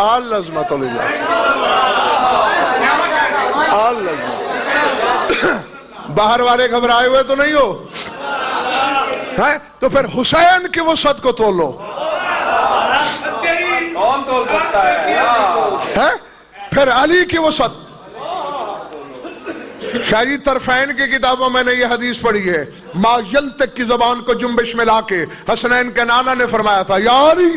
آل عظمت اللہ، آل عظمت۔ باہر والے گھبرائے ہوئے تو نہیں ہو؟ تو پھر حسین کی وسعت کو تولو۔ کون تول سکتا ہے؟ پھر علی کی وسعت۔ شاہی طرفین کی کتابوں میں نے یہ حدیث پڑھی ہے، ما ینطق کی زبان کو جنبش میں لا کے حسنین کے نانا نے فرمایا تھا، یاری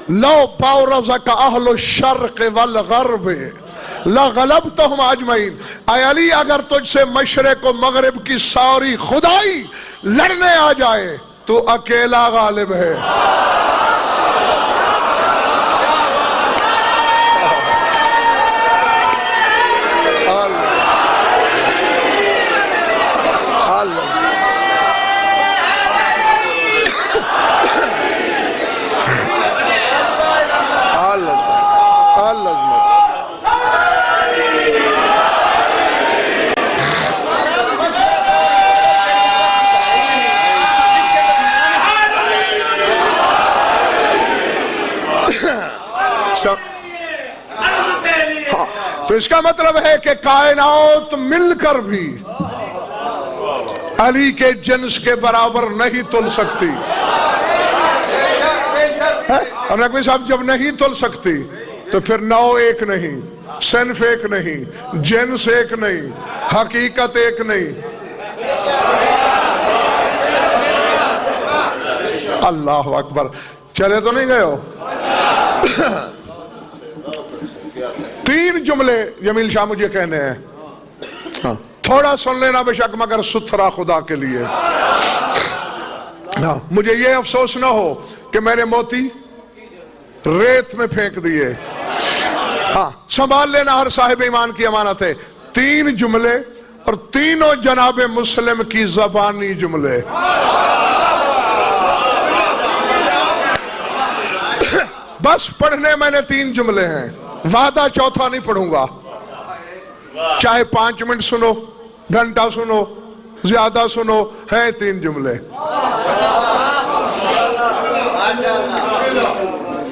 لو باورزک اہل الشرق والغرب لغلبتہم اجمعین، اے علی اگر تجھ سے مشرق و مغرب کی ساری خدائی لڑنے آ جائے تو اکیلا غالب ہے۔ تو اس کا مطلب ہے کہ کائنات مل کر بھی علی کے جنس کے برابر نہیں تل سکتی۔ اور نقوی صاحب جب نہیں تل سکتی تو پھر نوع ایک نہیں، صنف ایک نہیں، جنس ایک نہیں، حقیقت ایک نہیں۔ اللہ اکبر، چلے تو نہیں گئے ہو؟ تین جملے جمیل شاہ مجھے کہنے ہیں، تھوڑا سن لینا بے شک مگر ستھرا خدا کے لیے۔ مجھے یہ افسوس نہ ہو کہ میں نے موتی ریت میں پھینک دیے۔ سنبھال لینا، ہر صاحب ایمان کی امانت ہے۔ تین جملے اور تینوں جناب مسلم کی زبانی جملے۔ بس پڑھنے میں نے تین جملے ہیں، وعدہ چوتھا نہیں پڑھوں گا، چاہے 5 منٹ سنو، گھنٹہ سنو، زیادہ سنو، ہے تین جملے۔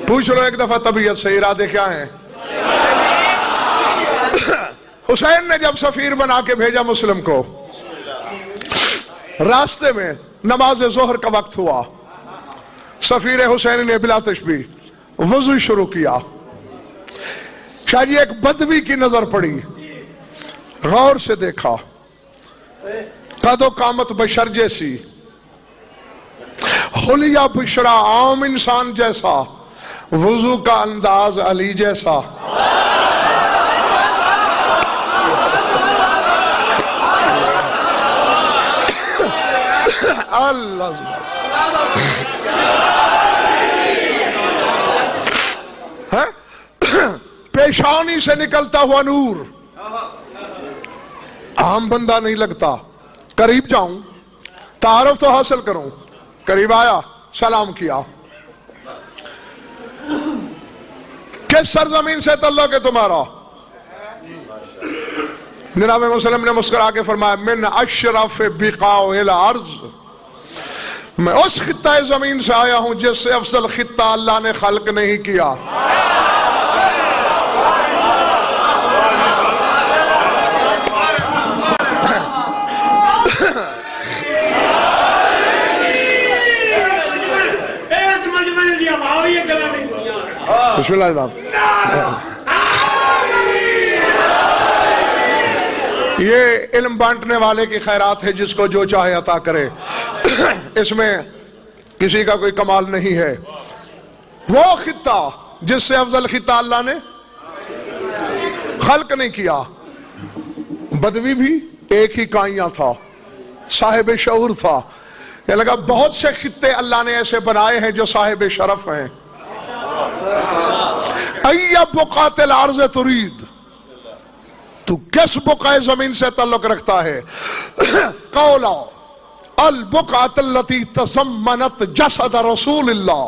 پوچھ لو ایک دفعہ طبیعت سے ارادے کیا ہیں؟ حسین نے جب سفیر بنا کے بھیجا مسلم کو، راستے میں نماز ظہر کا وقت ہوا، سفیر حسین نے بلا تشبیہ وضو شروع کیا۔ شاہ جی ایک بدوی کی نظر پڑی، غور سے دیکھا، قد و قامت بشر جیسی، حلیہ بشرا عام انسان جیسا، وضو کا انداز علی جیسا۔ اللہ پیشانی سے نکلتا ہوا نور، عام بندہ نہیں لگتا۔ قریب جاؤں، تعارف تو حاصل کروں، قریب آیا، سلام کیا۔ کس سرزمین سے تعلق ہے تمہارا؟ جناب مسلم نے مسکرا کے فرمایا، من اشرف بقاع الارض، میں اس خطہ زمین سے آیا ہوں جس سے افضل خطہ اللہ نے خلق نہیں کیا۔ بسم اللہ الرحمن۔ یہ علم بانٹنے والے کی خیرات ہے، جس کو جو چاہے عطا کرے، اس میں کسی کا کوئی کمال نہیں ہے۔ وہ خطہ جس سے افضل خطہ اللہ نے خلق نہیں کیا۔ بدوی بھی ایک ہی کائیاں تھا، صاحب شعور تھا۔ یہ لگا بہت سے خطے اللہ نے ایسے بنائے ہیں جو صاحب شرف ہیں۔ ای بقعۃ الارض ترید، تو کس بقعہ زمین سے تعلق رکھتا ہے؟ قولا البقعۃ التي تضمنت جسد رسول اللہ،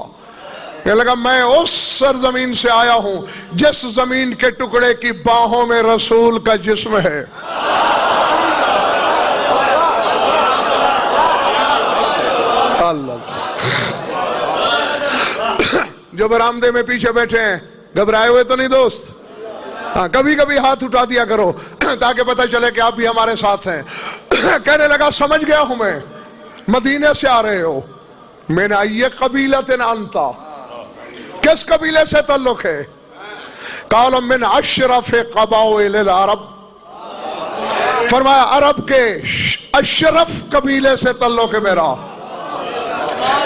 یہ لگا میں اس سرزمین سے آیا ہوں جس زمین کے ٹکڑے کی باہوں میں رسول کا جسم ہے۔ اللہ جو برآمدے میں پیچھے بیٹھے ہیں گھبرائے ہوئے تو نہیں دوست؟ ہاں کبھی کبھی ہاتھ اٹھا دیا کرو تاکہ پتہ چلے کہ آپ بھی ہمارے ساتھ ہیں. کہنے لگا سمجھ گیا ہوں میں، مدینے سے آ رہے ہو. میں نے یہ قبیلت انتا، کس قبیلے سے تعلق ہے؟ قال من اشرف قبائل العرب، فرمایا عرب کے اشرف قبیلے سے تعلق ہے میرا.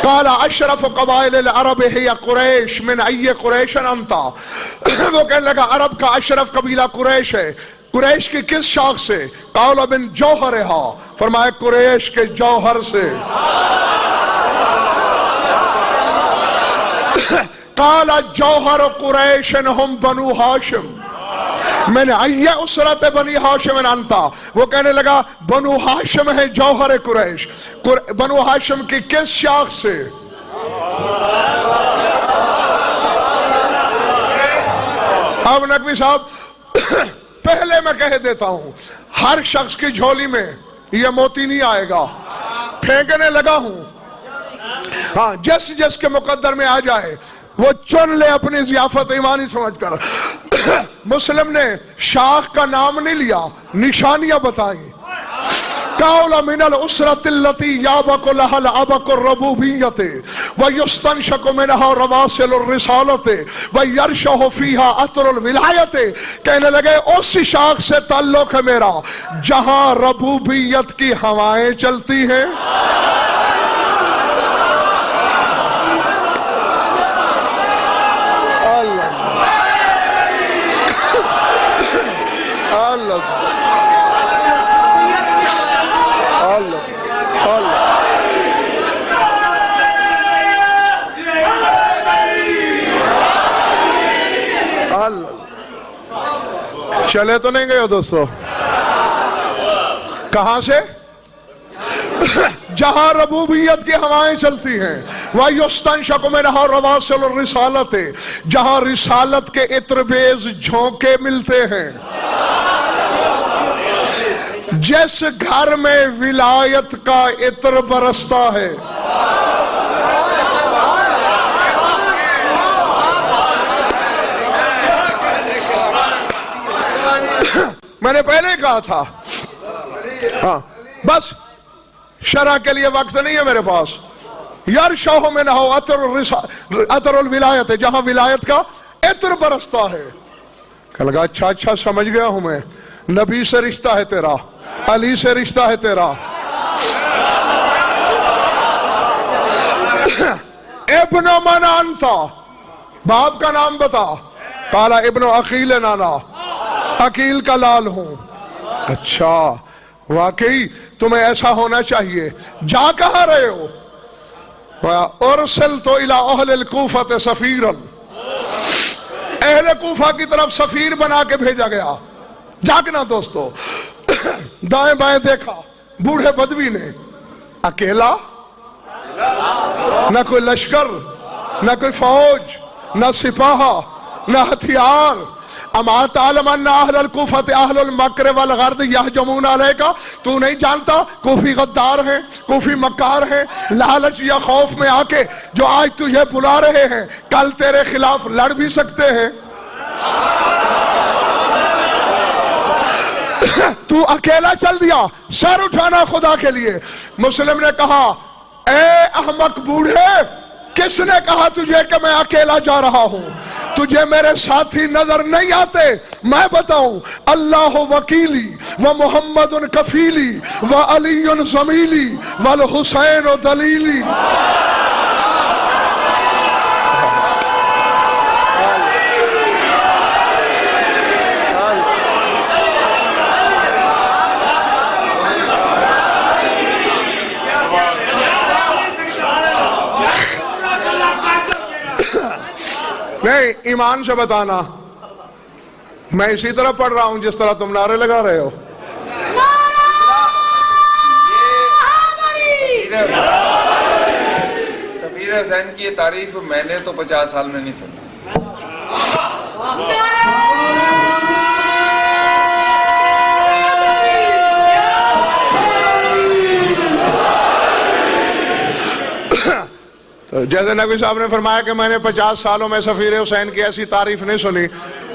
قال اشرف قبائل العرب ہی قریش، من ای قریش انتا، وہ کہنے لگا عرب کا اشرف قبیلہ قریش ہے. قریش کی کس شاخ سے؟ قال من جوہرہا، فرمایا قریش کے جوہر سے. قال جوہر قریش ہم بنو ہاشم، میں نے ای اسرت بنی ہاشم انتا، وہ کہنے لگا بنو ہاشم ہے جوہر قریش. بنو ہاشم کی کس شاخ سے؟ اب نقوی صاحب پہلے میں کہہ دیتا ہوں، ہر شخص کی جھولی میں یہ موتی نہیں آئے گا، پھینکنے لگا ہوں. ہاں جس جس کے مقدر میں آ جائے وہ چن لے اپنی ضیافت ایمانی سمجھ کر. مسلم نے شاخ کا نام نہیں لیا، نشانیاں بتائیں. قول من الاسرة التي يابق لها الابق الربوبية ويستنشق منها رواصل الرسالة ويرشح فيها اثر الولایة، کہنے لگے اس شاخ سے تعلق ہے میرا جہاں ربوبیت کی ہوائیں چلتی ہیں. چلے تو نہیں گئے ہو دوستو؟ کہاں سے؟ جہاں ربوبیت کی ہوائیں چلتی ہیں. وَيُسْتَنْشَقُ مِنْهَا رَوَاصِلُ الرِّسَالَةِ، جہاں رسالت کے عطر بیز جھونکے ملتے ہیں. جس گھر میں ولایت کا عطر برستا ہے، میں نے پہلے کہا تھا. ہاں بس شرح کے لیے وقت نہیں ہے میرے پاس. یرشح منہ عطر الولایت، جہاں ولایت کا عطر برستا ہے. کہ لگا اچھا سمجھ گیا ہوں میں، نبی سے رشتہ ہے تیرا، علی سے رشتہ ہے تیرا. ابن من انتا، باپ کا نام بتا. قال ابن عقیل نانا، عقیل کا لال ہوں. اچھا واقعی تمہیں ایسا ہونا چاہیے. جا کہاں رہے ہو؟ ارسلت الى اہل الکوفہ سفیرا، اہل کوفہ کی طرف سفیر بنا کے بھیجا گیا. جاگنا دوستو. دائیں بائیں دیکھا، بوڑھے بدوی نے، اکیلا، نہ کوئی لشکر، نہ کوئی فوج، نہ سپاہا، نہ ہتھیار. اما تعلم ان اہل الکوفہ اہل المکر والغرد یہجمون علیک، تو نہیں جانتا کوفی غدار ہیں، کوفی مکار ہیں، لالچ یا خوف میں آ کے جو آج تجھے بلا رہے ہیں کل تیرے خلاف لڑ بھی سکتے ہیں. تو اکیلا چل دیا، سر اٹھانا خدا کے لیے. مسلم نے کہا اے احمق بوڑھے، کس نے کہا تجھے کہ میں اکیلا جا رہا ہوں؟ تجھے میرے ساتھی نظر نہیں آتے؟ میں بتاؤں، اللہ وکیلی و محمد کفیلی و علی زمیلی والحسین دلیلی. نہیں ایمان سے بتانا، میں اسی طرح پڑھ رہا ہوں جس طرح تم نعرے لگا رہے ہو. سفیر زین کی یہ تعریف میں نے تو 50 سال میں نہیں سنی. تو جیسے نبی صاحب نے فرمایا کہ میں نے 50 سالوں میں سفیر حسین کی ایسی تعریف نہیں سنی،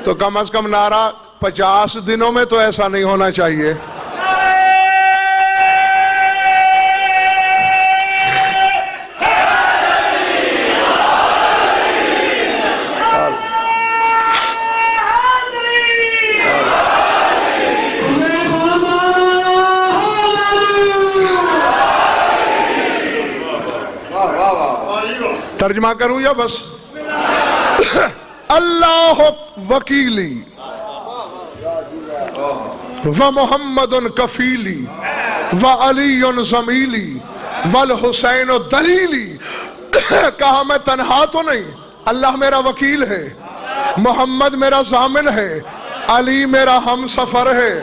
تو کم از کم نعرہ 50 دنوں میں تو ایسا نہیں ہونا چاہیے۔ ترجمہ کروں یا بس؟ اللہ وکیلی و محمد کفیلی و علی زمیلی والحسین دلیلی۔ کہا میں تنہا تو نہیں، اللہ میرا وکیل ہے، محمد میرا ضامن ہے، علی میرا ہم سفر ہے۔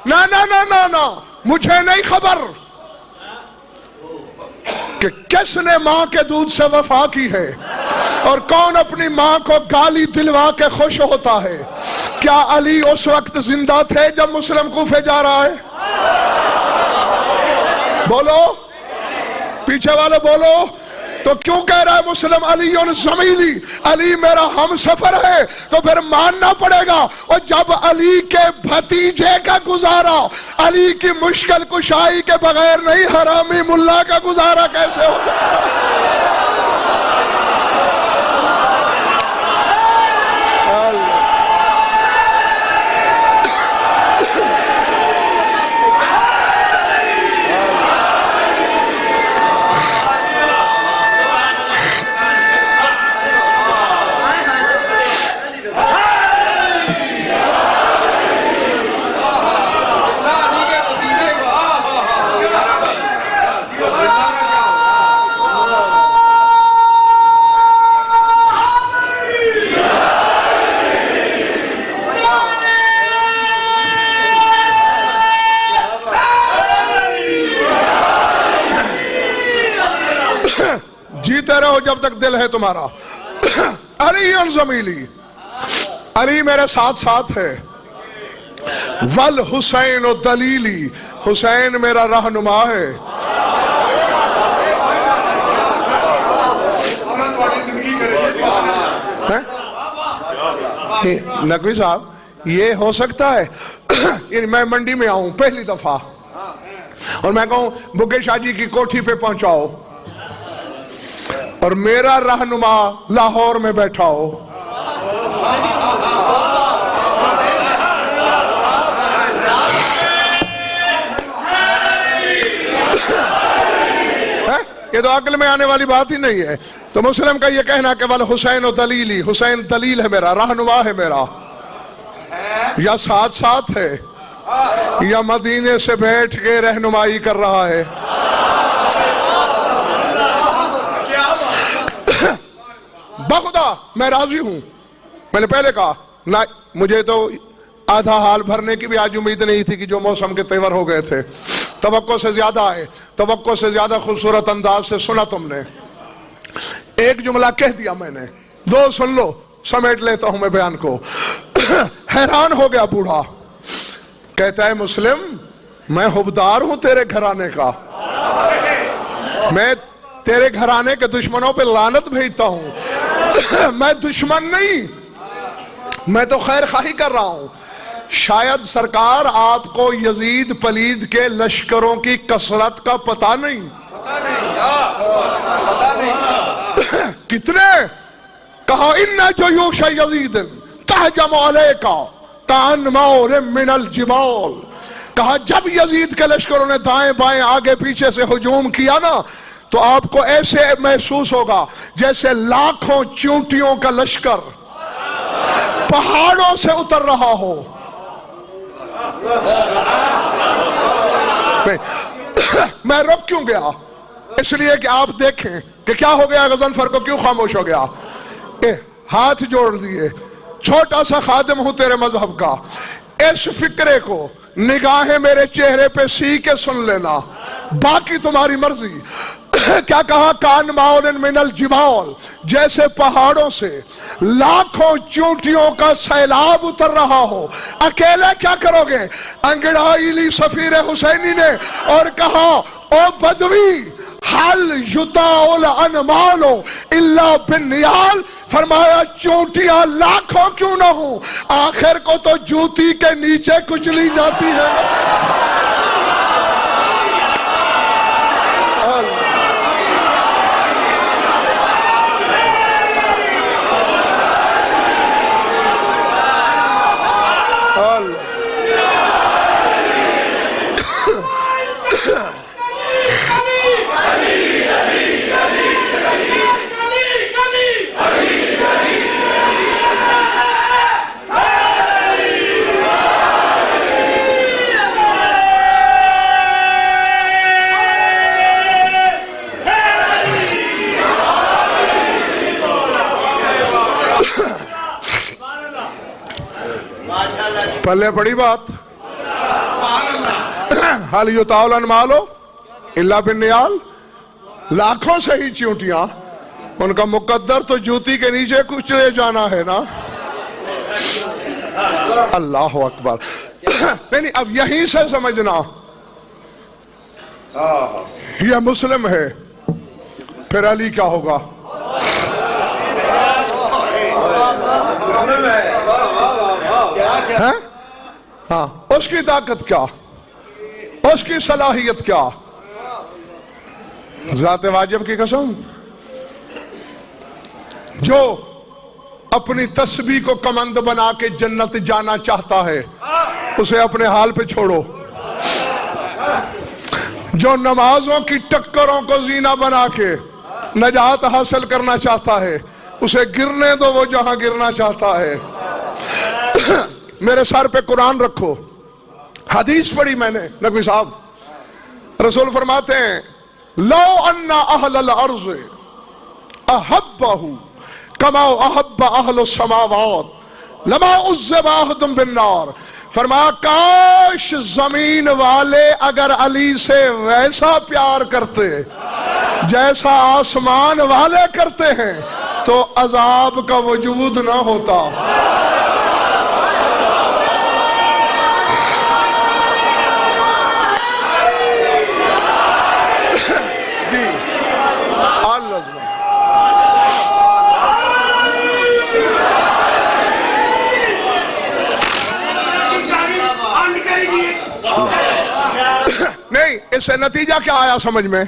نا نا نا نا نا، مجھے نہیں خبر کہ کس نے ماں کے دودھ سے وفا کی ہے اور کون اپنی ماں کو گالی دلوا کے خوش ہوتا ہے۔ کیا علی اس وقت زندہ تھے جب مسلم کوفے جا رہا ہے؟ بولو پیچھے والے بولو۔ تو کیوں کہہ رہا ہے مسلم علی زمیلی، علی میرا ہم سفر ہے؟ تو پھر ماننا پڑے گا۔ اور جب علی کے بھتیجے کا گزارا علی کی مشکل کشائی کے بغیر نہیں، حرامی ملا کا گزارا کیسے ہوتا ہے؟ جیتے رہو جب تک دل ہے تمہارا۔ علی زمیلی، علی میرے ساتھ ساتھ ہے، والحسین دلیلی، حسین میرا رہنما ہے۔ نقوی صاحب یہ ہو سکتا ہے میں منڈی میں آؤں پہلی دفعہ اور میں کہوں بگے شاہ جی کی کوٹھی پہ پہنچاؤ اور میرا رہنما لاہور میں بیٹھا ہو؟ یہ تو عقل میں آنے والی بات ہی نہیں ہے۔ تو مسلم کا یہ کہنا کہ والحسین دلیلی، حسین دلیل ہے میرا، رہنما ہے میرا، یا ساتھ ساتھ ہے یا مدینے سے بیٹھ کے رہنمائی کر رہا ہے؟ بخدا میں راضی ہوں۔ میں نے پہلے کہا نہ، مجھے تو آدھا حال بھرنے کی بھی آج امید نہیں تھی کہ جو موسم کے تیور ہو گئے تھے، توقع سے زیادہ آئے، توقع سے زیادہ خوبصورت انداز سے سنا تم نے۔ ایک جملہ کہہ دیا میں نے، دو سن لو، سمیٹ لیتا ہوں میں بیان کو۔ حیران ہو گیا بوڑھا، کہتا ہے مسلم میں حبدار ہوں تیرے گھرانے کا، میں تیرے گھرانے کے دشمنوں پہ لعنت بھیجتا ہوں، میں دشمن نہیں، میں تو خیر خواہی کر رہا ہوں۔ شاید سرکار آپ کو یزید پلید کے لشکروں کی کثرت کا پتہ نہیں۔ کتنے؟ کہا ان جیوش یزید تہجم علیک کانمور من الجبال۔ کہا جب یزید کے لشکروں نے دائیں بائیں آگے پیچھے سے ہجوم کیا نا، تو آپ کو ایسے محسوس ہوگا جیسے لاکھوں چونٹیوں کا لشکر پہاڑوں سے اتر رہا ہو۔ میں رک کیوں گیا؟ اس لیے کہ آپ دیکھیں کہ کیا ہو گیا، غضنفر کو کیوں خاموش ہو گیا۔ ہاتھ جوڑ دیے، چھوٹا سا خادم ہوں تیرے مذہب کا، اس فکرے کو نگاہیں میرے چہرے پہ سی کے سن لینا۔ باقی تمہاری مرضی. کیا کہا؟ کان ماؤن من الجبال، جیسے پہاڑوں سے لاکھوں چونٹیوں کا سیلاب اتر رہا ہو. اکیلے کیا کرو گے؟ انگڑائی لی سفیر حسینی نے اور کہا او بدوی حل یطاع الانمال الا بالنیال. فرمایا چونٹیاں لاکھوں کیوں نہ ہوں، آخر کو تو جوتی کے نیچے کچلی جاتی ہے. پلے پڑی بات. حل یطاع الانمال الا بالنیال، لاکھوں سے ہی چونٹیاں، ان کا مقدر تو جوتی کے نیچے کچلے جانا ہے نا. اللہ اکبر. نہیں اب یہیں سے سمجھنا یہ مسلم ہے، پھر علی کیا ہوگا؟ ہاں، اس کی طاقت کیا، اس کی صلاحیت کیا؟ ذات واجب کی قسم، جو اپنی تسبیح کو کمند بنا کے جنت جانا چاہتا ہے اسے اپنے حال پہ چھوڑو. جو نمازوں کی ٹکروں کو زینہ بنا کے نجات حاصل کرنا چاہتا ہے اسے گرنے دو وہ جہاں گرنا چاہتا ہے. میرے سر پہ قرآن رکھو. حدیث پڑھی میں نے، نبی صاحب رسول فرماتے ہیں لو ان اہل الارض احبہ کما احب اہل السماوات لما عذب احد بالنار. فرمایا کاش زمین والے اگر علی سے ویسا پیار کرتے جیسا آسمان والے کرتے ہیں تو عذاب کا وجود نہ ہوتا. نہیں، اس سے نتیجہ کیا آیا سمجھ میں؟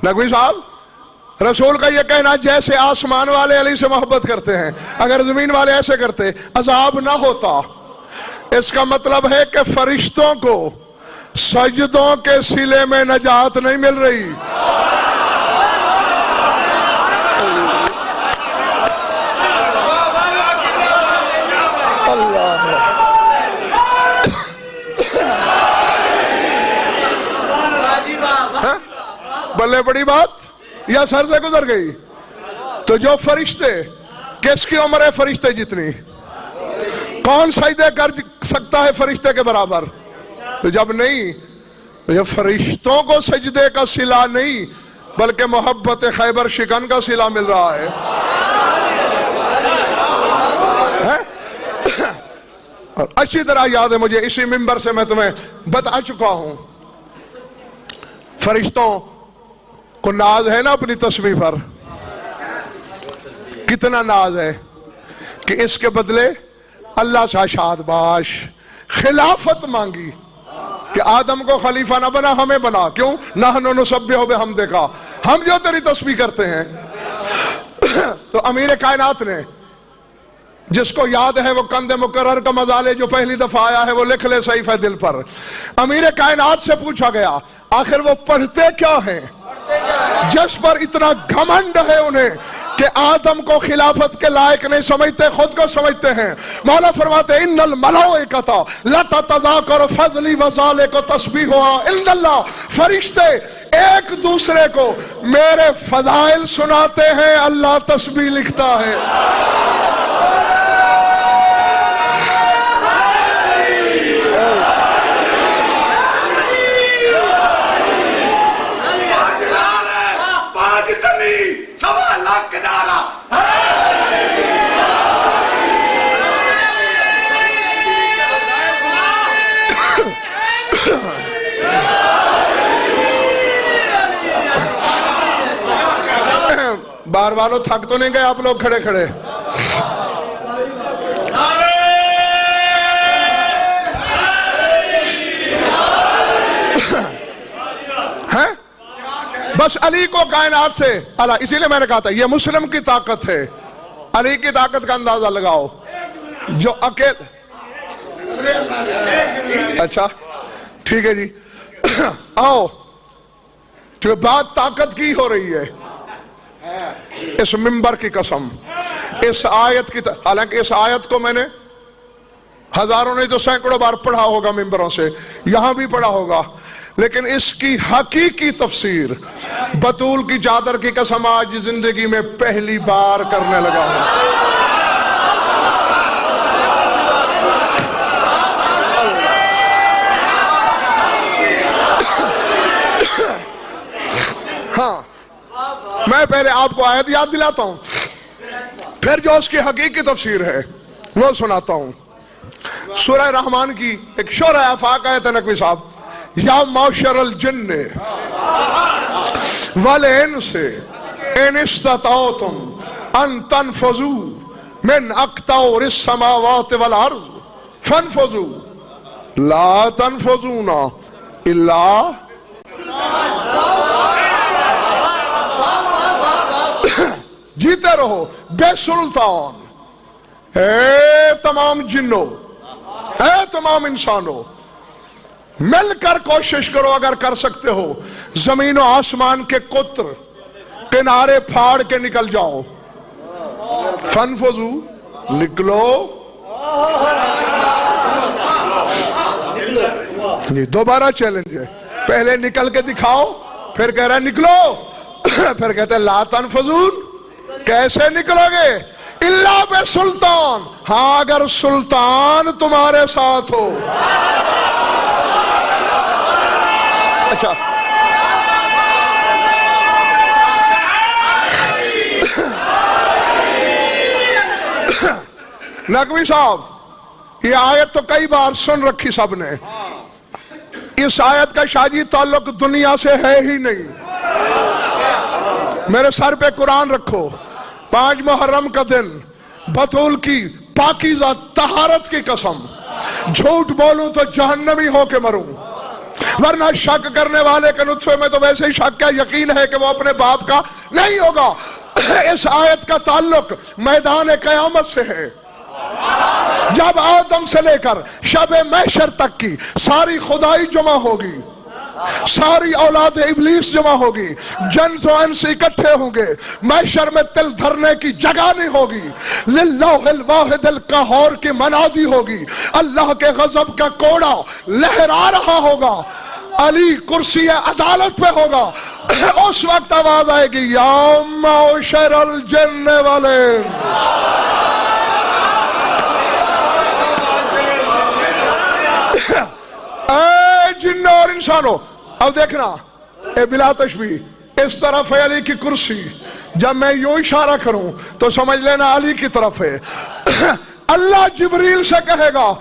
نقوی صاحب رسول کا یہ کہنا جیسے آسمان والے علی سے محبت کرتے ہیں اگر زمین والے ایسے کرتے عذاب نہ ہوتا. اس کا مطلب ہے کہ فرشتوں کو سجدوں کے صلے میں نجات نہیں مل رہی. بلے بڑی بات یا سر سے گزر گئی. تو جو فرشتے، کس کی عمر ہے فرشتے جتنی؟ کون سجدے کر سکتا ہے فرشتے کے برابر؟ تو جب نہیں، یہ فرشتوں کو سجدے کا صلہ نہیں بلکہ محبت خیبر شکن کا صلہ مل رہا ہے. اور اچھی طرح یاد ہے مجھے، اسی منبر سے میں تمہیں بتا چکا ہوں، فرشتوں کو ناز ہے نا اپنی تسبیح پر. کتنا ناز ہے کہ اس کے بدلے اللہ سے شاد باش خلافت مانگی کہ آدم کو خلیفہ نہ بنا، ہمیں بنا. کیوں؟ نحن نسبح بحمدک، ہم جو تیری تسبیح کرتے ہیں. تو امیر کائنات نے، جس کو یاد ہے وہ کند مقرر کا مزالے جو پہلی دفعہ آیا ہے وہ لکھ لے صحیفہ دل پر، امیر کائنات سے پوچھا گیا آخر وہ پڑھتے کیا ہیں جس پر اتنا گھمنڈ ہے انہیں کہ آدم کو خلافت کے لائق نہیں سمجھتے، خود کو سمجھتے ہیں. مولا فرماتے ان الملائکۃ لتتذاکر فضلی وذالک تسبیحھا عند اللہ. فرشتے ایک دوسرے کو میرے فضائل سناتے ہیں، اللہ تسبیح لکھتا ہے. علی 1.25 لاکھ کا نعرہ بار والوں تھک تو نہیں گئے آپ لوگ کھڑے کھڑے؟ ہیں بس علی کو کائنات سے اللہ، اسی لئے میں نے کہا تھا یہ مسلم کی طاقت ہے. علی کی طاقت کا اندازہ لگاؤ جو اچھا ٹھیک ہے جی آؤ جو بات طاقت کی ہو رہی ہے. اس منبر کی قسم اس آیت کی حالانکہ اس آیت کو میں نے ہزاروں نہیں تو سینکڑوں بار پڑھا ہوگا ممبروں سے، یہاں بھی پڑھا ہوگا، لیکن اس کی حقیقی تفسیر بطول کی چادر کی قسم آج زندگی میں پہلی بار کرنے لگا ہوں. ہاں میں پہلے آپ کو آیت یاد دلاتا ہوں، پھر جو اس کی حقیقی تفسیر ہے وہ سناتا ہوں. سورہ رحمان کی ایک شورہ آفاق آیت ہے نقوی صاحب، یا معشر الجن والانس ان استطعتم ان تنفذوا من اقطار السماوات والارض فانفذوا لا تنفذون الا جیتے رہو بے سلطان. اے تمام جنوں، اے تمام انسانوں، مل کر کوشش کرو اگر کر سکتے ہو، زمین و آسمان کے قطر کنارے پھاڑ کے نکل جاؤ. فنفذو نکلو. یہ دوبارہ چیلنج ہے، پہلے نکل کے دکھاؤ، پھر کہہ رہا ہے نکلو، پھر کہتے ہیں لا تنفذون. کیسے نکلو گے؟ اللہ بے سلطان. ہاں اگر سلطان تمہارے ساتھ ہو. اچھا نقوی صاحب یہ آیت تو کئی بار سن رکھی سب نے. اس آیت کا شاجی تعلق دنیا سے ہے ہی نہیں. میرے سر پہ قرآن رکھو. 5 محرم کا دن بطول کی پاکیزہ طہارت کی قسم جھوٹ بولوں تو جہنمی ہو کے مروں، ورنہ شک کرنے والے کے نطفے میں تو ویسے ہی شک کا یقین ہے کہ وہ اپنے باپ کا نہیں ہوگا. اس آیت کا تعلق میدان قیامت سے ہے، جب آدم سے لے کر شب محشر تک کی ساری خدائی جمع ہوگی، ساری اولاد ابلیس جمع ہوگی، جنس و انس اکٹھے ہوں گے، محشر میں تل دھرنے کی جگہ نہیں ہوگی. للہ الواحد القہار کی منادی ہوگی، اللہ کے غضب کا کوڑا لہرا رہا ہوگا، علی کرسی عدالت پہ ہوگا. اس وقت آواز آئے گی یا معشر الجن والانس. اے جن اور انسانوں. اب دیکھنا اے بلا تشبیہ اس طرف ہے علی کی کرسی، جب میں یوں اشارہ کروں تو سمجھ لینا علی کی طرف ہے. اللہ جبریل سے کہے گا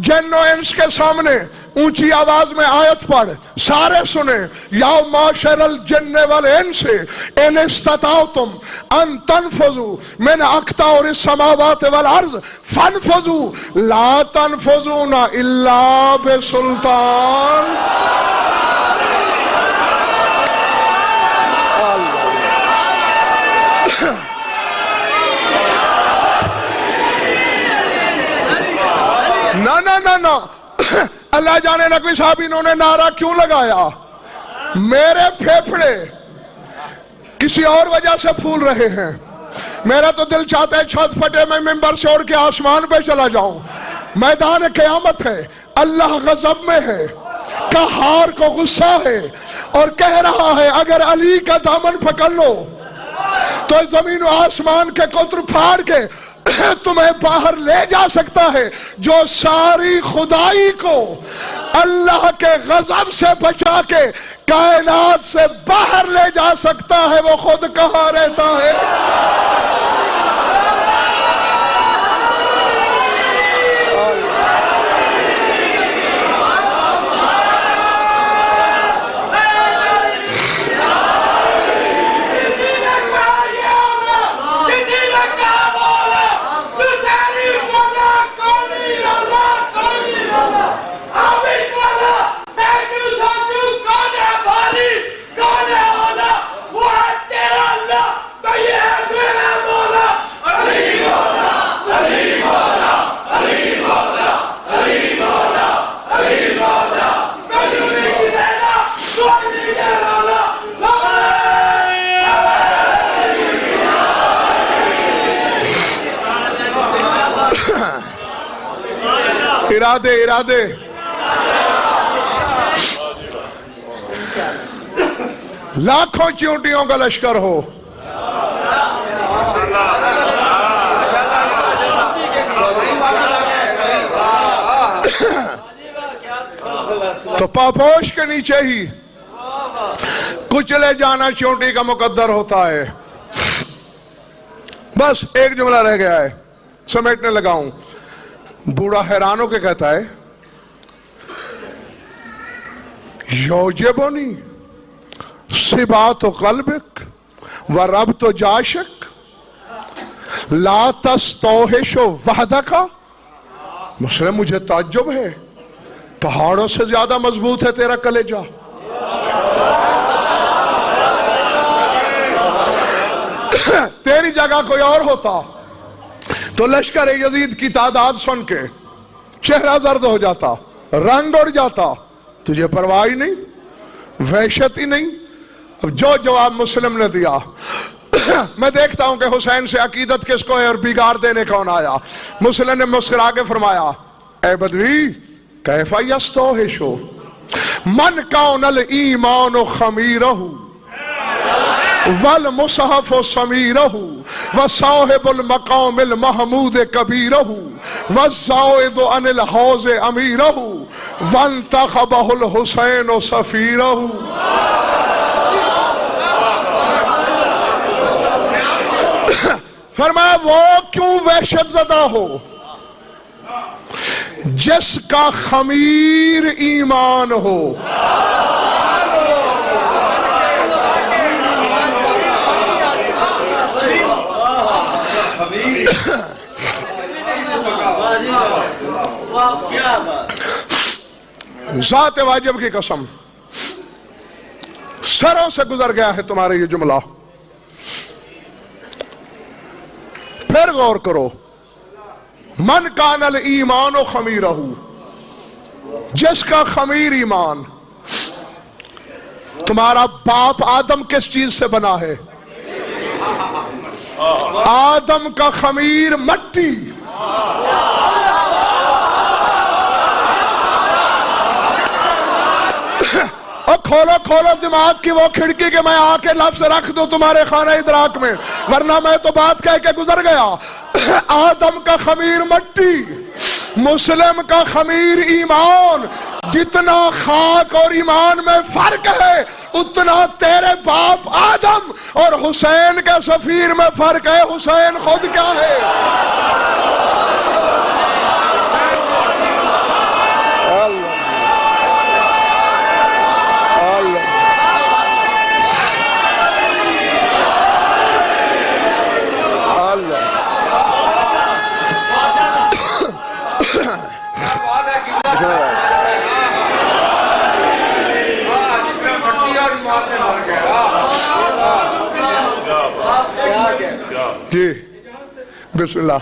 جن و انس کے سامنے اونچی آواز میں آیت پڑھ، سارے سنیں، یا معاشر الجن والانس ان استطعتم ان تنفذوا من اقطار السماوات والارض فانفذوا لا تنفذون الا بسلطان. نہ اللہ جانے نقوی صاحب انہوں نے نعرہ کیوں لگایا. میرے پھیپھڑے کسی اور وجہ سے پھول رہے ہیں. میرا تو دل چاہتا ہے چھت پھٹے میں ممبر سے اڑ کے آسمان پہ چلا جاؤں. میدان قیامت ہے، اللہ غضب میں ہے، قہار کو غصہ ہے اور کہہ رہا ہے اگر علی کا دامن پکڑ لو تو زمین و آسمان کے قطر پھاڑ کے تمہیں باہر لے جا سکتا ہے، جو ساری خدائی کو اللہ کے غضب سے بچا کے کائنات سے باہر لے جا سکتا ہے وہ خود کہاں رہتا ہے؟ ارادے لاکھوں چیونٹیوں کا لشکر ہو، تو پاپوش کے نیچے ہی کچلے جانا چیونٹی کا مقدر ہوتا ہے۔ بس ایک جملہ رہ گیا ہے، سمیٹنے لگا ہوں۔ بوڑھا حیران ہو کے کہتا ہے یوجبنی صبات قلبک وربط جاشک لا تستوحش وحدک۔ مسلم مجھے تعجب ہے، پہاڑوں سے زیادہ مضبوط ہے تیرا کلیجہ۔ تیری جگہ کوئی اور ہوتا تو لشکر یزید کی تعداد سن کے چہرہ زرد ہو جاتا، رنگ اڑ جاتا، تجھے پرواہ ہی نہیں، وحشت ہی نہیں۔ اب جو جواب مسلم نے دیا، میں دیکھتا ہوں کہ حسین سے عقیدت کس کو ہے اور بگاڑ دینے کون آیا۔ مسلم نے مسکرا کے فرمایا اے بدوی کیف یستوحش من کون الایمان خمیرہ والمصحف سمیرہ وصاحب المقام المحمود کبیرہ والزائد عن الحوض امیرہ وانتخبہ الحسین سفیرہ۔ فرمایا وہ کیوں وحشت زدہ ہو جس کا خمیر ایمان ہو۔ ذات واجب کی قسم سروں سے گزر گیا ہے تمہارے یہ جملہ، پھر غور کرو۔ من کان الایمان خمیرہ، جس کا خمیر ایمان۔ تمہارا باپ آدم کس چیز سے بنا ہے؟ آدم کا خمیر مٹی۔ اور کھولو دماغ کی وہ کھڑکی کہ میں آ کے لفظ رکھ دوں تمہارے خانہ ادراک میں، ورنہ میں تو بات کہہ کے گزر گیا۔ آدم کا خمیر مٹی، مسلم کا خمیر ایمان۔ جتنا خاک اور ایمان میں فرق ہے اتنا تیرے باپ آدم اور حسین کے سفیر میں فرق ہے۔ حسین خود کیا ہے؟ جی بسم اللہ۔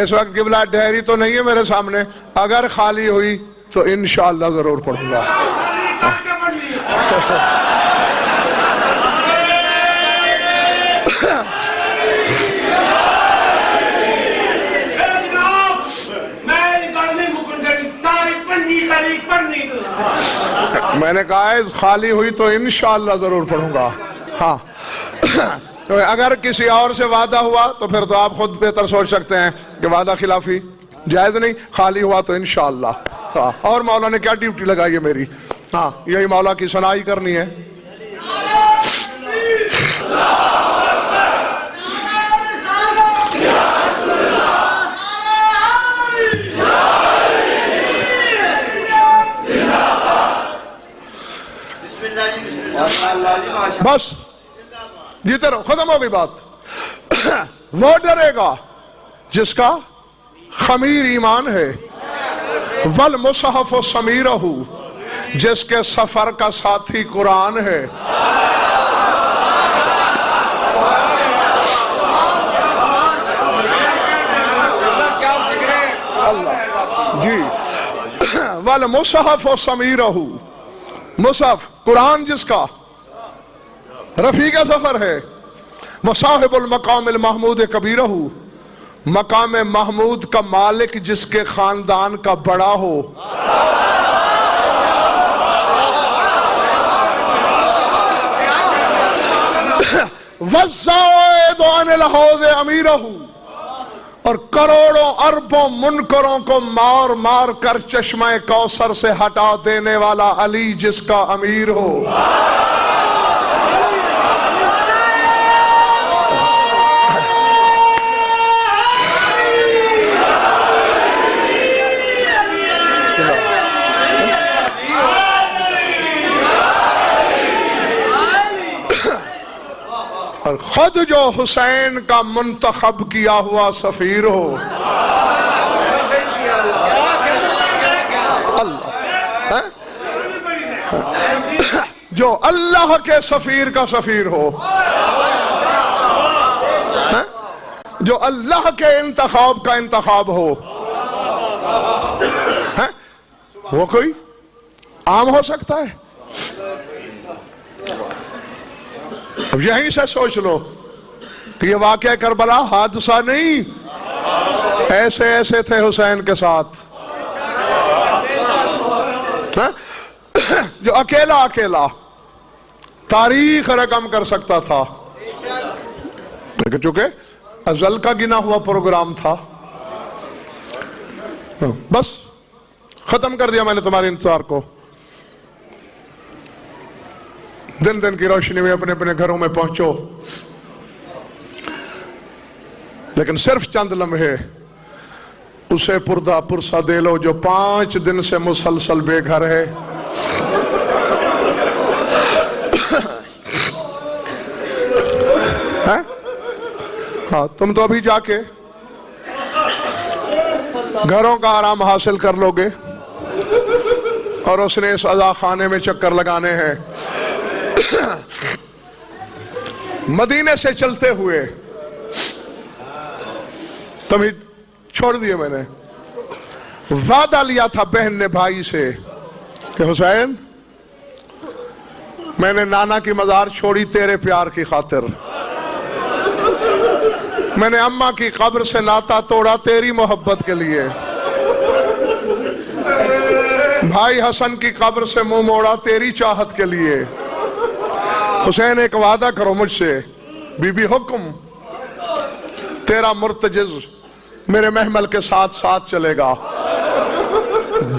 اس وقت قبلہ ڈہری تو نہیں ہے میرے سامنے، اگر خالی ہوئی تو انشاءاللہ ضرور پڑھوں گا۔ میں نے کہا ہے خالی ہوئی تو انشاءاللہ ضرور پڑھوں گا۔ ہاں اگر کسی اور سے وعدہ ہوا تو پھر تو آپ خود بہتر سوچ سکتے ہیں کہ وعدہ خلافی جائز نہیں، خالی ہوا تو انشاءاللہ. ہاں، اور مولا نے کیا ڈیوٹی لگائی ہے میری؟ ہاں، یہی مولا کی ثنائی کرنی ہے. بس جیتے رہو، ختم ہو گئی بات. وہ ڈرے گا جس کا خمیر ایمان ہے، والمصحف سمیرہ، جس کے سفر کا ساتھی قرآن ہے. اللہ جی، والمصحف سمیرہ، مصحف قرآن جس کا رفیق سفر ہے. وصاحب المقام المحمود کبیرہ، مقام محمود کا مالک جس کے خاندان کا بڑا ہو. والزائد عن الحوض امیرہ، اور کروڑوں اربوں منکروں کو مار مار کر چشمہ کوثر سے ہٹا دینے والا علی جس کا امیر ہو. اور خود جو حسین کا منتخب کیا ہوا سفیر ہو. اللہ جو اللہ کے سفیر کا سفیر ہو، جو اللہ کے انتخاب کا انتخاب ہو، وہ کوئی عام ہو سکتا ہے؟ اب یہیں سے سوچ لو کہ یہ واقعہ کربلا حادثہ نہیں، ایسے ایسے تھے حسین کے ساتھ جو اکیلا اکیلا تاریخ رقم کر سکتا تھا، لیکن چونکہ ازل کا گنا ہوا پروگرام تھا. بس ختم کر دیا میں نے تمہارے انتظار کو. دن دن کی روشنی میں اپنے اپنے گھروں میں پہنچو، لیکن صرف چند لمحے اسے پردہ پرسا دے لو جو 5 دن سے مسلسل بے گھر ہے. ہاں، تم تو ابھی جا کے گھروں کا آرام حاصل کر لو گے، اور اس نے اس عزا خانے میں چکر لگانے ہیں. مدینے سے چلتے ہوئے تبھی چھوڑ دیے میں نے، وعدہ لیا تھا بہن نے بھائی سے کہ حسین میں نے نانا کی مزار چھوڑی تیرے پیار کی خاطر، میں نے اماں کی قبر سے ناتا توڑا تیری محبت کے لیے، بھائی حسن کی قبر سے منہ موڑا تیری چاہت کے لیے. حسین ایک وعدہ کرو مجھ سے، بی بی حکم، تیرا مرتجز میرے محمل کے ساتھ ساتھ چلے گا،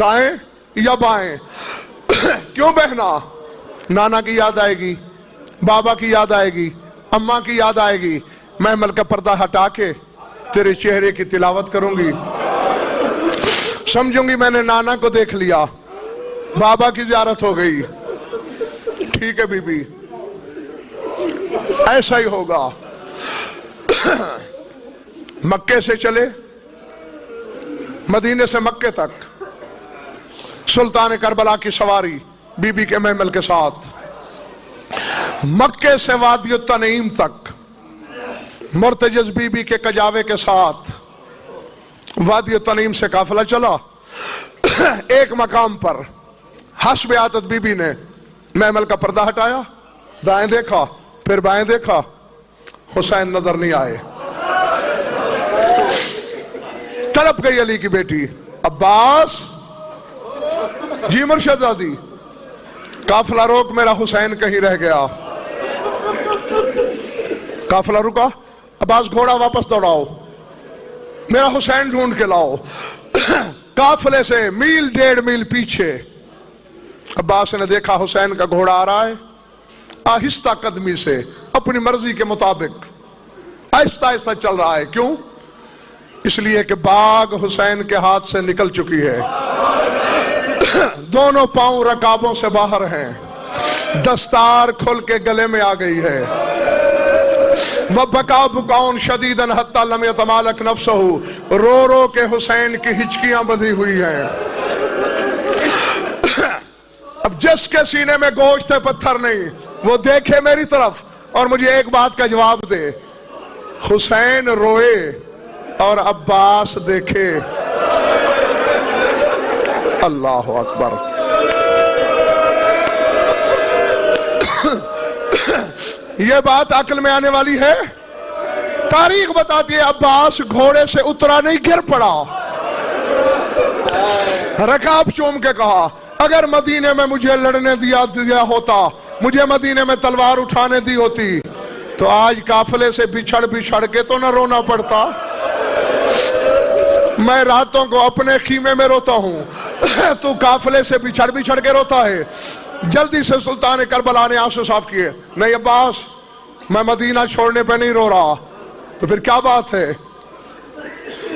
دائیں یا بائیں. کیوں بہنا؟ نانا کی یاد آئے گی، بابا کی یاد آئے گی، اماں کی یاد آئے گی. محمل کا پردہ ہٹا کے تیرے چہرے کی تلاوت کروں گی، سمجھوں گی میں نے نانا کو دیکھ لیا، بابا کی زیارت ہو گئی. ٹھیک ہے بی بی، ایسا ہی ہوگا. مکے سے چلے مدینے سے مکے تک، سلطان کربلا کی سواری بی بی کے محمل کے ساتھ، مکے سے وادی التنعیم تک مرتجز بی بی کے کجاوے کے ساتھ وادی التنعیم سے قافلہ چلا. ایک مقام پر حسب عادت بی بی نے محمل کا پردہ ہٹایا، دائیں دیکھا پھر بائیں دیکھا، حسین نظر نہیں آئے. تڑپ گئی علی کی بیٹی، عباس جی مرشد زادی، قافلہ روک، میرا حسین کہیں رہ گیا. قافلہ رکا، عباس گھوڑا واپس دوڑاؤ. میرا حسین ڈھونڈ کے لاؤ۔ قافلے سے میل 1.5 میل پیچھے عباس نے دیکھا حسین کا گھوڑا آ رہا ہے، آہستہ قدمی سے اپنی مرضی کے مطابق آہستہ آہستہ چل رہا ہے۔ کیوں؟ اس لیے کہ باغ حسین کے ہاتھ سے نکل چکی ہے، دونوں پاؤں رکابوں سے باہر ہیں، دستار کھل کے گلے میں آ گئی ہے۔ وَبَكَى بُكَاءٌ شَدِيدًا حَتَّى لَمْ يَتَمَالَكْ نَفْسُهُ، رو رو کے حسین کی ہچکیاں بندھی ہوئی ہیں۔ اب جس کے سینے میں گوشت ہے پتھر نہیں، وہ دیکھے میری طرف اور مجھے ایک بات کا جواب دے۔ حسین روئے اور عباس دیکھے۔ اللہ اکبر۔ یہ بات عقل میں آنے والی ہے؟ تاریخ بتاتی ہے عباس گھوڑے سے اترا نہیں، گر پڑا۔ رکاب چوم کے کہا اگر مدینے میں مجھے لڑنے دیا ہوتا، مجھے مدینے میں تلوار اٹھانے دی ہوتی تو آج قافلے سے بچھڑ کے تو نہ رونا پڑتا۔ میں راتوں کو اپنے خیمے میں روتا ہوں، تو قافلے سے بچھڑ کے روتا ہے۔ جلدی سے سلطان کربلا نے آنسو صاف کیے، نہیں عباس میں مدینہ چھوڑنے پہ نہیں رو رہا۔ تو پھر کیا بات ہے؟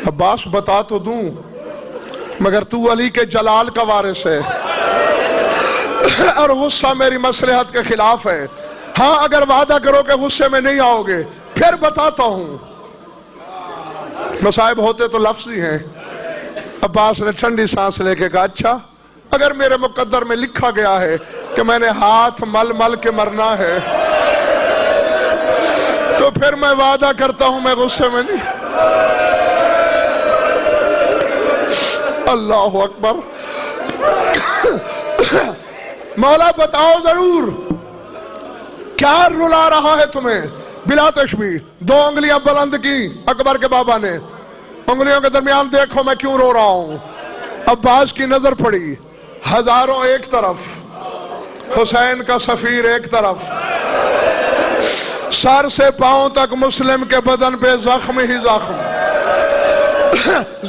عباس بتا تو دوں، مگر تو علی کے جلال کا وارث ہے اور غصہ میری مصلحت کے خلاف ہے۔ ہاں اگر وعدہ کرو کہ غصے میں نہیں آؤ گے پھر بتاتا ہوں۔ مصائب ہوتے تو لفظی ہیں۔ عباس نے ٹھنڈی سانس لے کے کہا اچھا اگر میرے مقدر میں لکھا گیا ہے کہ میں نے ہاتھ مل کے مرنا ہے تو پھر میں وعدہ کرتا ہوں میں غصے میں نہیں۔ اللہ اکبر۔ مولا بتاؤ ضرور کیا رلا رہا ہے تمہیں؟ بلا تشبیہ 2 انگلیاں بلند کی اکبر کے بابا نے، انگلیوں کے درمیان دیکھو میں کیوں رو رہا ہوں۔ عباس کی نظر پڑی، ہزاروں ایک طرف، حسین کا سفیر ایک طرف، سر سے پاؤں تک مسلم کے بدن پہ زخم ہی زخم،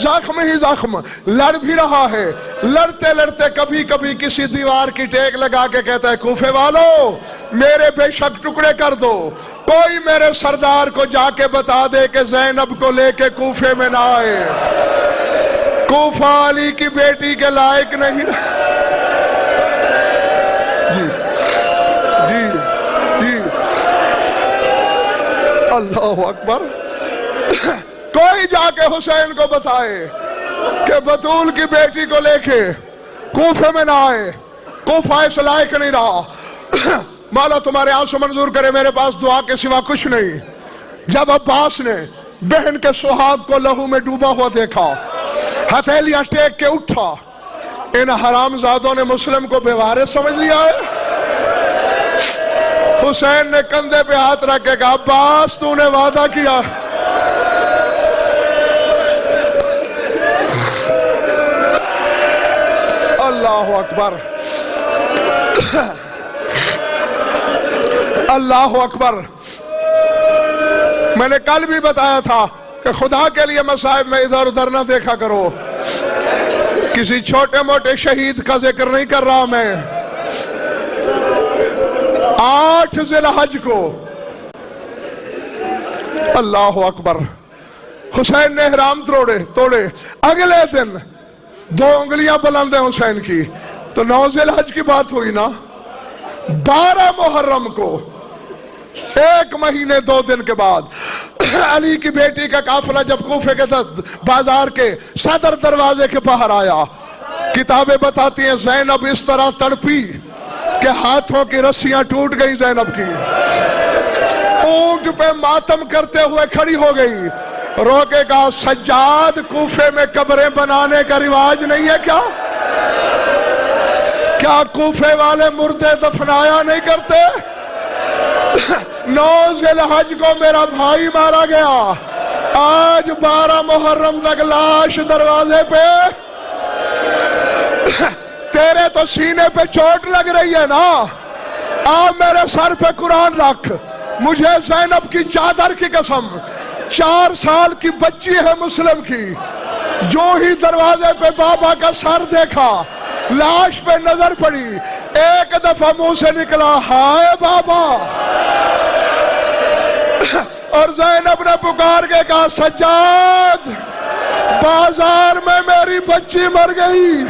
زخم ہی زخم، لڑ بھی رہا ہے۔ لڑتے لڑتے کبھی کبھی کسی دیوار کی ٹیک لگا کے کہتا ہے کوفے والو میرے بے شک ٹکڑے کر دو، کوئی میرے سردار کو جا کے بتا دے کہ زینب کو لے کے کوفے میں نہ آئے، کوفہ علی کی بیٹی کے لائق نہیں۔ جی اللہ اکبر۔ کوئی جا کے حسین کو بتائے کہ بطول کی بیٹی کو لے کے کوفے میں نہ آئے، کوفہ اس لائق نہیں رہا۔ مولا تمہارے آنسو منظور کرے، میرے پاس دعا کے سوا کچھ نہیں۔ جب عباس نے بہن کے سہاگ کو لہو میں ڈوبا ہوا دیکھا، ہتھیلیاں ٹیک کے اٹھا، ان حرام زادوں نے مسلم کو بے وارث سمجھ لیا ہے۔ حسین نے کندھے پہ ہاتھ رکھ کے کہا عباس تو نے وعدہ کیا، اللہ اکبر اللہ اکبر۔ میں نے کل بھی بتایا تھا کہ خدا کے لیے مصائب میں ادھر ادھر نہ دیکھا کرو، کسی چھوٹے موٹے شہید کا ذکر نہیں کر رہا میں۔ 8 ذی الحج کو اللہ اکبر حسین نے احرام توڑے، اگلے دن 2 انگلیاں بلند ہیں حسین کی، تو 9 ذی الحج کی بات ہوئی نا۔ 12 محرم کو 1 مہینے 2 دن کے بعد علی کی بیٹی کا قافلہ جب کوفے کے بازار کے صدر دروازے کے باہر آیا، کتابیں بتاتی ہیں زینب اس طرح تڑپی کہ ہاتھوں کی رسیاں ٹوٹ گئی زینب کی، اونٹ پہ ماتم کرتے ہوئے کھڑی ہو گئی، روکے گا سجاد کوفے میں قبریں بنانے کا رواج نہیں ہے کیا؟ کیا کوفے والے مردے دفنایا نہیں کرتے؟ 9 ذی الحج کو میرا بھائی مارا گیا، آج 12 محرم تک لاش دروازے پہ۔ تیرے تو سینے پہ چوٹ لگ رہی ہے نا، آپ میرے سر پہ قرآن رکھ، مجھے زینب کی چادر کی قسم 4 سال کی بچی ہے مسلم کی، جو ہی دروازے پہ بابا کا سر دیکھا، لاش پہ نظر پڑی، ایک دفعہ منہ سے نکلا ہائے بابا، اور زینب نے پکار کے کہا سجاد بازار میں میری بچی مر گئی۔